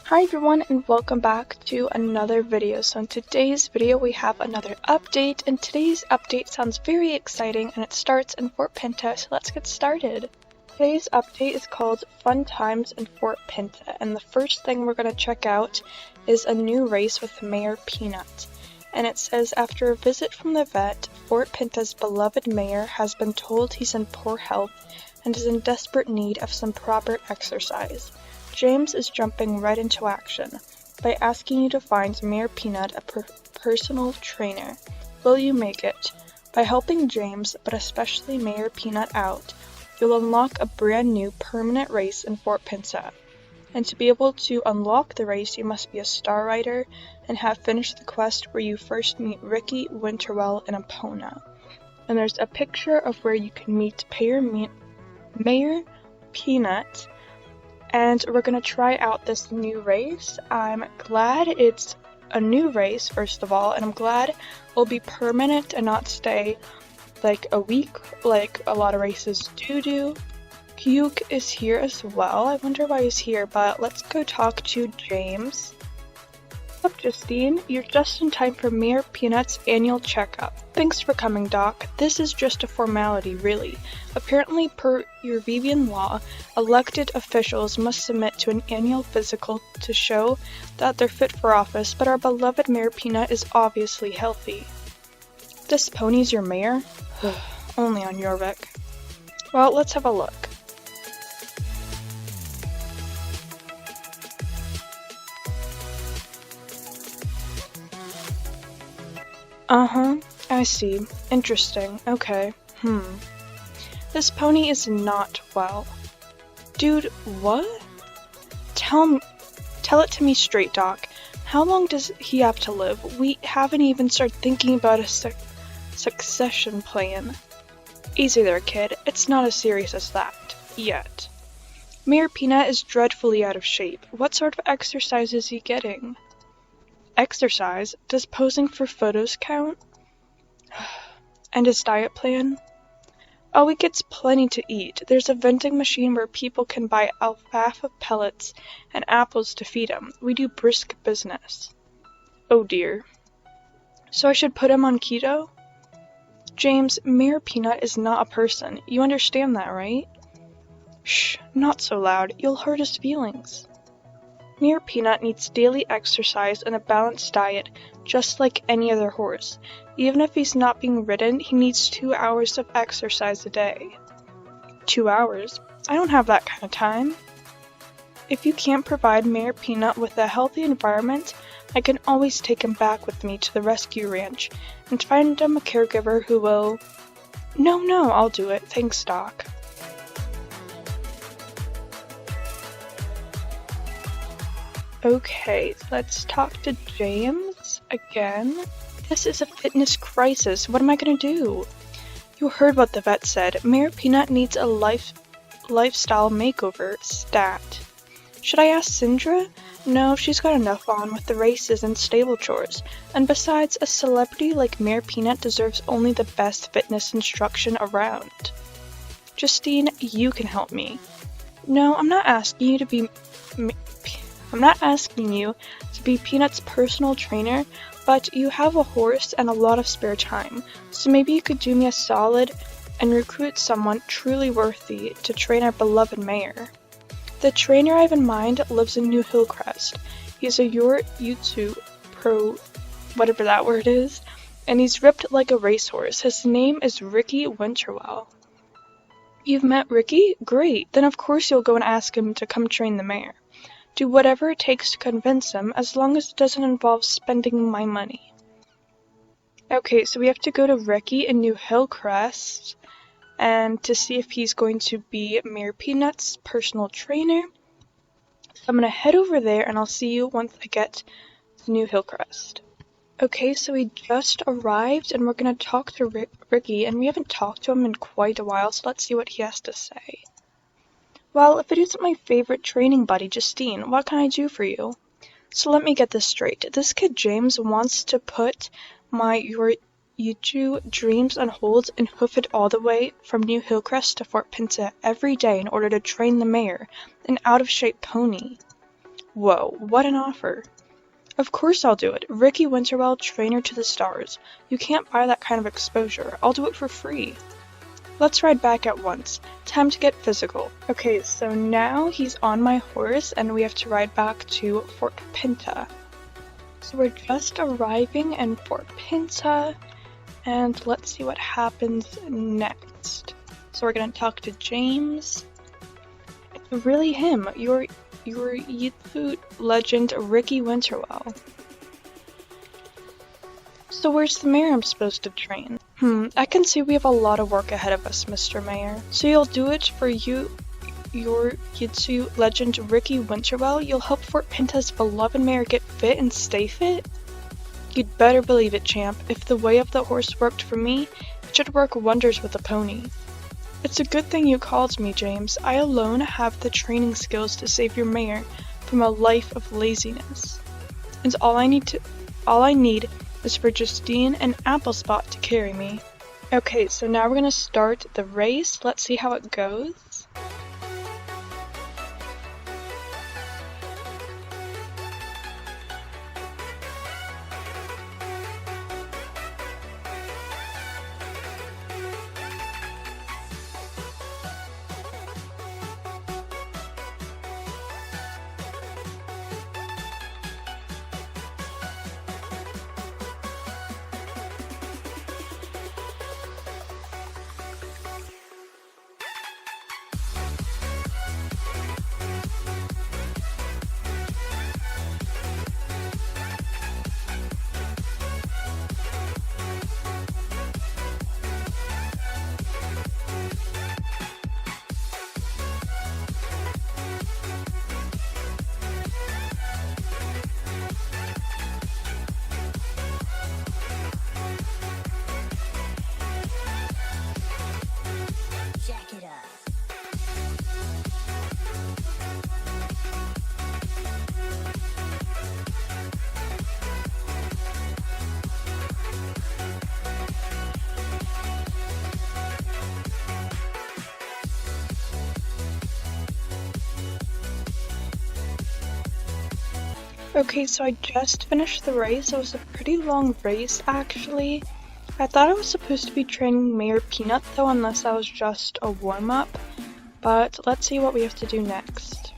Hi everyone and welcome back to another video. So in today's video we have another update, and today's update sounds very exciting and it starts in Fort Pinta, so let's get started. Today's update is called Fun Times in Fort Pinta, and the first thing we're going to check out is a new race with Mayor Peanut. And it says, after a visit from the vet, Fort Pinta's beloved mayor has been told he's in poor health and is in desperate need of some proper exercise. James is jumping right into action by asking you to find Mayor Peanut a personal trainer. Will you make it? By helping James, but especially Mayor Peanut out, you'll unlock a brand new permanent race in Fort Pinta. And to be able to unlock the race, you must be a star rider and have finished the quest where you first meet Ricky, Winterwell, and Epona. And there's a picture of where you can meet Mayor Peanut. And we're going to try out this new race. I'm glad it's a new race, first of all, and I'm glad it'll be permanent and not stay like a week like a lot of races do. Puke is here as well. I wonder why he's here, but let's go talk to James. What's up, Justine? You're just in time for Mayor Peanut's annual checkup. Thanks for coming, Doc. This is just a formality, really. Apparently, per Vivian law, elected officials must submit to an annual physical to show that they're fit for office, but our beloved Mayor Peanut is obviously healthy. This pony's your mayor? Only on Jorvik. Well, let's have a look. I see. Interesting. Okay. This pony is not well. Dude, what? Tell it to me straight, Doc. How long does he have to live? We haven't even started thinking about a succession plan. Easy there, kid. It's not as serious as that. Yet. Mayor Peanut is dreadfully out of shape. What sort of exercise is he getting? Exercise? Does posing for photos count? And his diet plan? Oh, he gets plenty to eat. There's a vending machine where people can buy alfalfa pellets and apples to feed him. We do brisk business. Oh dear. So I should put him on keto? James, Mayor Peanut is not a person. You understand that, right? Shh, not so loud. You'll hurt his feelings. Mayor Peanut needs daily exercise and a balanced diet, just like any other horse. Even if he's not being ridden, he needs 2 hours of exercise a day. 2 hours? I don't have that kind of time. If you can't provide Mayor Peanut with a healthy environment, I can always take him back with me to the rescue ranch and find him a caregiver who will... No, I'll do it. Thanks, Doc. Okay, let's talk to James again. This is a fitness crisis. What am I gonna do? You heard what the vet said. Mayor Peanut needs a lifestyle makeover. Stat. Should I ask Sindra? No, she's got enough on with the races and stable chores. And besides, a celebrity like Mayor Peanut deserves only the best fitness instruction around. Justine, you can help me. No, I'm not asking you to be Peanut's personal trainer, but you have a horse and a lot of spare time, so maybe you could do me a solid and recruit someone truly worthy to train our beloved mayor. The trainer I have in mind lives in New Hillcrest. He's a Yutsu pro, whatever that word is, and he's ripped like a racehorse. His name is Ricky Winterwell. You've met Ricky? Great, then of course you'll go and ask him to come train the mayor. Do whatever it takes to convince him, as long as it doesn't involve spending my money. Okay, so we have to go to Ricky in New Hillcrest and to see if he's going to be Mayor Peanut's personal trainer. So I'm going to head over there and I'll see you once I get to New Hillcrest. Okay, so we just arrived and we're going to talk to Ricky, and we haven't talked to him in quite a while, so let's see what he has to say. Well, if it isn't my favorite training buddy, Justine, what can I do for you? So let me get this straight. This kid James wants to put my Yuju dreams on hold and hoof it all the way from New Hillcrest to Fort Pinta every day in order to train the mayor, an out-of-shape pony. Whoa, what an offer. Of course I'll do it. Ricky Winterwell, trainer to the stars. You can't buy that kind of exposure. I'll do it for free. Let's ride back at once. Time to get physical. Okay, so now he's on my horse and we have to ride back to Fort Pinta. So we're just arriving in Fort Pinta and let's see what happens next. So we're gonna talk to James. It's really him, your Yitsu legend Ricky Winterwell. So where's the mayor I'm supposed to train? I can see we have a lot of work ahead of us, Mr. Mayor. So you'll do it for your Yitsu legend Ricky Winterwell? You'll help Fort Pinta's beloved mayor get fit and stay fit? You'd better believe it, champ. If the way of the horse worked for me, it should work wonders with a pony. It's a good thing you called me, James. I alone have the training skills to save your mayor from a life of laziness. And all I need is for Justine and Applespot to carry me. Okay, so now we're gonna start the race. Let's see how it goes. Okay, so I just finished the race. It was a pretty long race, actually. I thought I was supposed to be training Mayor Peanut, though, unless that was just a warm-up. But let's see what we have to do next.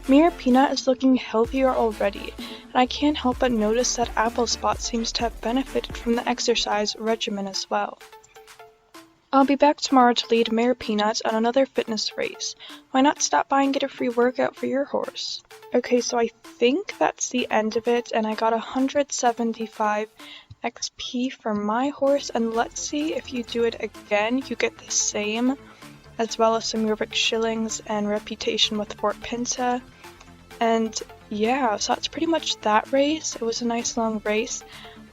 Mayor Peanut is looking healthier already, and I can't help but notice that Applespot seems to have benefited from the exercise regimen as well. I'll be back tomorrow to lead Mayor Peanut on another fitness race. Why not stop by and get a free workout for your horse? Okay, so I think that's the end of it, and I got 175 XP for my horse, and let's see if you do it again, you get the same, as well as some Yorvik shillings and reputation with Fort Pinta. And yeah, so that's pretty much that race. It was a nice long race.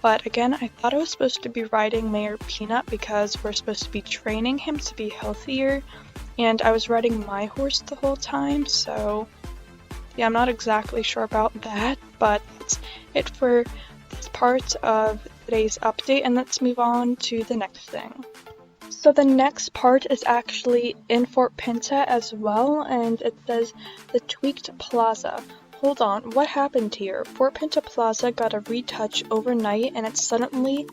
But again, I thought I was supposed to be riding Mayor Peanut because we're supposed to be training him to be healthier, and I was riding my horse the whole time, so yeah, I'm not exactly sure about that, but that's it for this part of today's update, and let's move on to the next thing. So the next part is actually in Fort Pinta as well, and it says the Tweaked Plaza. Hold on, what happened here? Fort Pinta Plaza got a retouch overnight, and suddenly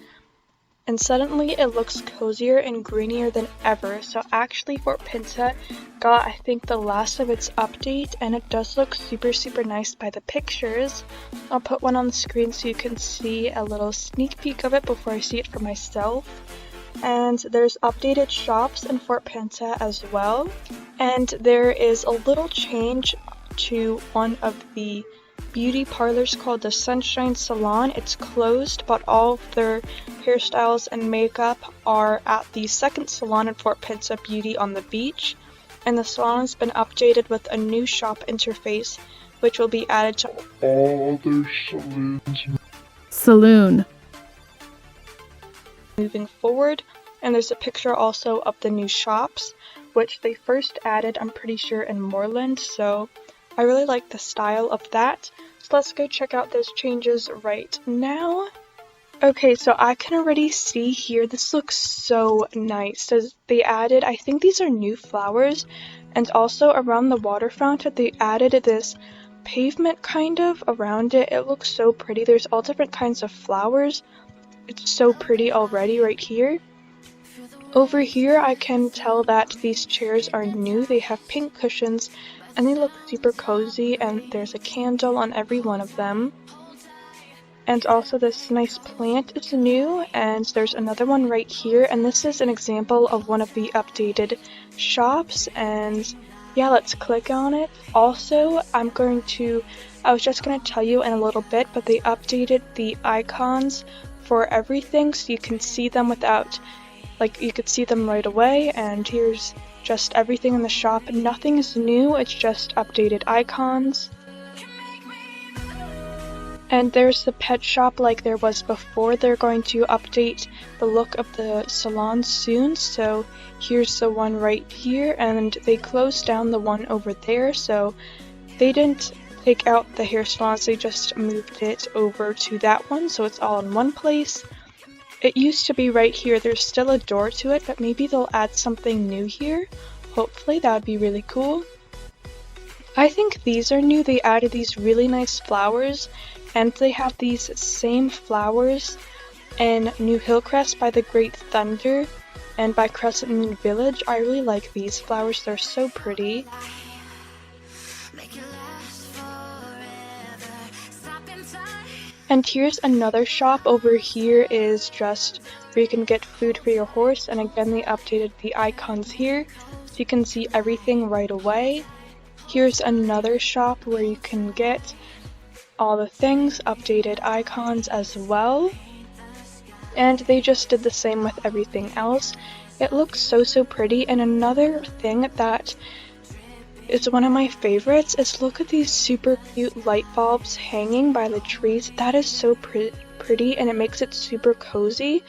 it looks cozier and greenier than ever. So actually Fort Pinta got, I think, the last of its update, and it does look super nice by the pictures. I'll put one on the screen so you can see a little sneak peek of it before I see it for myself. And there's updated shops in Fort Pinta as well, and there is a little change to one of the beauty parlors called the Sunshine Salon. It's closed, but all of their hairstyles and makeup are at the second salon in Fort Pinta, Beauty on the Beach, and the salon has been updated with a new shop interface which will be added to all other saloons moving forward. And there's a picture also of the new shops, which they first added, I'm pretty sure, in Moreland, so I really like the style of that. So let's go check out those changes right now. Okay, so I can already see here, this looks so nice. So they added, I think these are new flowers, and also around the water fountain they added this pavement kind of around it. It looks so pretty. There's all different kinds of flowers. It's so pretty already right here. Over here I can tell that these chairs are new. They have pink cushions and they look super cozy, and there's a candle on every one of them. And also this nice plant is new, and there's another one right here, and this is an example of one of the updated shops. And yeah, let's click on it. Also, I was just going to tell you in a little bit, but they updated the icons for everything so you can see them without, like, you could see them right away. And here's just everything in the shop. Nothing is new, it's just updated icons. And there's the pet shop like there was before. They're going to update the look of the salon soon, so here's the one right here, and they closed down the one over there, so they didn't take out the hair salons, they just moved it over to that one, so it's all in one place. It used to be right here. There's still a door to it, but maybe they'll add something new here. Hopefully, that would be really cool. I think these are new. They added these really nice flowers, and they have these same flowers in New Hillcrest by the Great Thunder and by Crescent Moon Village. I really like these flowers. They're so pretty. And here's another shop. Over here is just where you can get food for your horse, and again they updated the icons here so you can see everything right away. Here's another shop where you can get all the things, updated icons as well. And they just did the same with everything else. It looks so pretty. And another thing that is one of my favorites is look at these super cute light bulbs hanging by the trees. That is so pretty, and it makes it super cozy.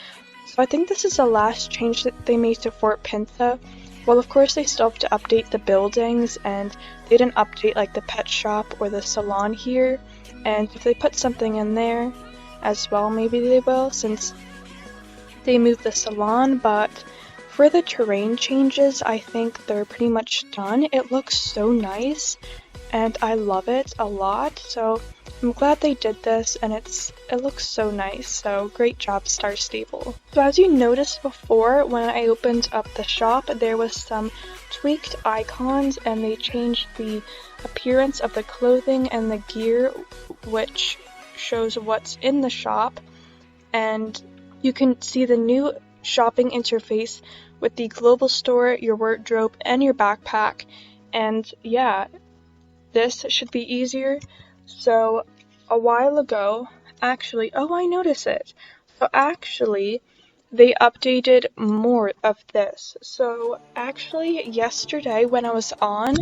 So I think this is the last change that they made to Fort Pinta. Well, of course they still have to update the buildings, and they didn't update like the pet shop or the salon here. And if they put something in there as well, maybe they will, since they moved the salon. But for the terrain changes, I think they're pretty much done. It looks so nice, and I love it a lot. So I'm glad they did this, and it looks so nice. So great job, Star Stable. So as you noticed before, when I opened up the shop, there was some tweaked icons, and they changed the appearance of the clothing and the gear, which shows what's in the shop. And you can see the new shopping interface with the global store, your wardrobe, and your backpack. And yeah, this should be easier. So a while ago, actually, oh, I noticed it. So actually, they updated more of this. So actually, yesterday when I was on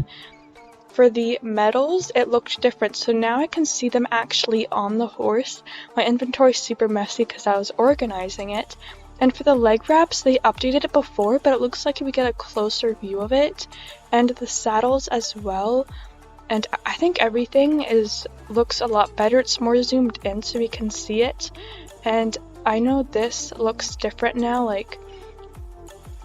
for the medals, it looked different. So now I can see them actually on the horse. My inventory is super messy because I was organizing it. And for the leg wraps, they updated it before, but it looks like we get a closer view of it. And the saddles as well. And I think everything looks a lot better. It's more zoomed in so we can see it. And I know this looks different now, like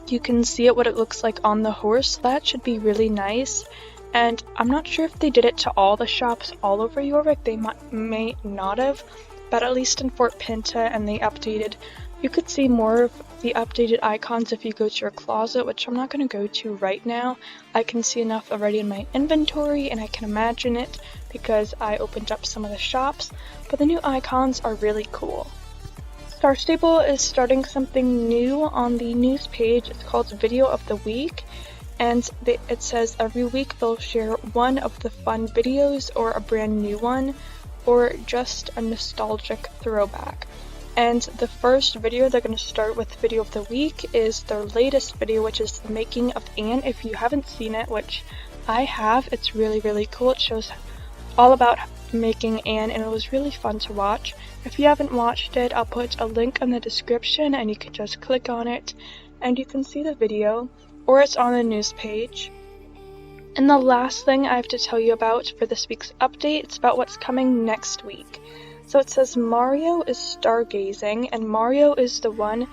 you can see it what it looks like on the horse. That should be really nice. And I'm not sure if they did it to all the shops all over Jorvik. They may not have, but at least in Fort Pinta, and they updated. You could see more of the updated icons if you go to your closet, which I'm not going to go to right now. I can see enough already in my inventory, and I can imagine it because I opened up some of the shops, but the new icons are really cool. Star Stable is starting something new on the news page. It's called Video of the Week, and it says every week they'll share one of the fun videos or a brand new one or just a nostalgic throwback. And the first video they're going to start with Video of the Week is their latest video, which is the making of Anne. If you haven't seen it, which I have, it's really cool. It shows all about making Anne, and it was really fun to watch. If you haven't watched it, I'll put a link in the description and you can just click on it and you can see the video, or it's on the news page. And the last thing I have to tell you about for this week's update, it's about what's coming next week. So it says Mario is stargazing, and Mario is the one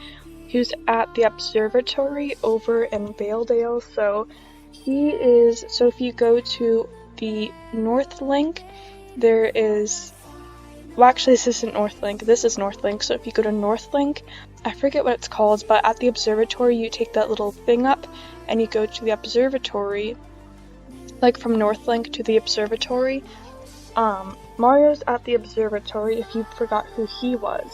who's at the observatory over in Valedale. So if you go to the North Link, there is, well actually this isn't North Link, this is North Link, so if you go to North Link, I forget what it's called, but at the observatory you take that little thing up and you go to the observatory, like from North Link to the observatory. Mario's at the observatory if you forgot who he was.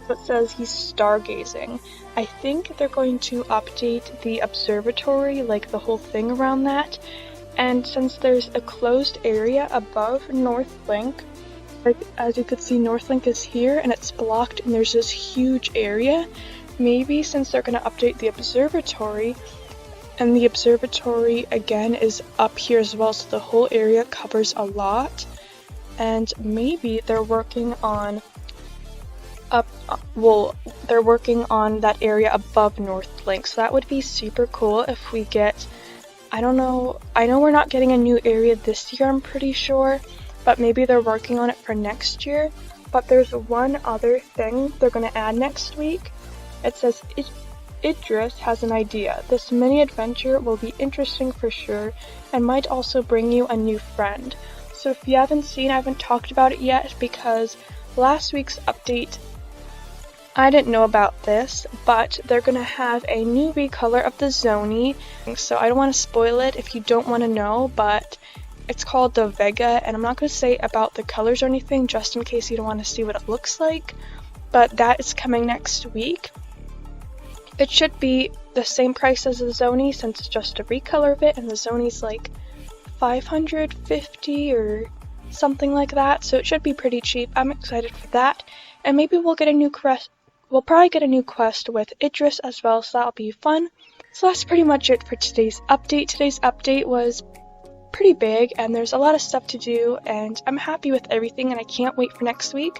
So it says he's stargazing. I think they're going to update the observatory, like the whole thing around that. And since there's a closed area above North Link, like as you could see, North Link is here and it's blocked and there's this huge area. Maybe since they're going to update the observatory, and the observatory again is up here as well, so the whole area covers a lot. And maybe they're working on they're working on that area above North Link, so that would be super cool if we get, I don't know, I know we're not getting a new area this year, I'm pretty sure, but maybe they're working on it for next year. But there's one other thing they're going to add next week. It says Idris has an idea. This mini adventure will be interesting for sure and might also bring you a new friend. So if you haven't seen, I haven't talked about it yet because last week's update, I didn't know about this, but they're going to have a new recolor of the Zoni. So I don't want to spoil it if you don't want to know, but it's called the Vega, and I'm not going to say about the colors or anything just in case you don't want to see what it looks like, but that is coming next week. It should be the same price as the Zoni since it's just a recolor of it, and the Zoni's like 550 or something like that, so it should be pretty cheap. I'm excited for that, and maybe we'll get a new quest. We'll probably get a new quest with Idris as well, so that'll be fun. So that's pretty much it for today's update. Today's update was pretty big and there's a lot of stuff to do, and I'm happy with everything and I can't wait for next week.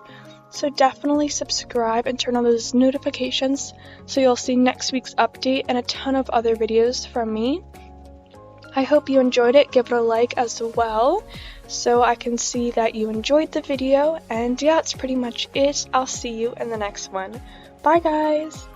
So definitely subscribe and turn on those notifications so you'll see next week's update and a ton of other videos from me. I hope you enjoyed it. Give it a like as well so I can see that you enjoyed the video, and yeah, that's pretty much it. I'll see you in the next one. Bye guys!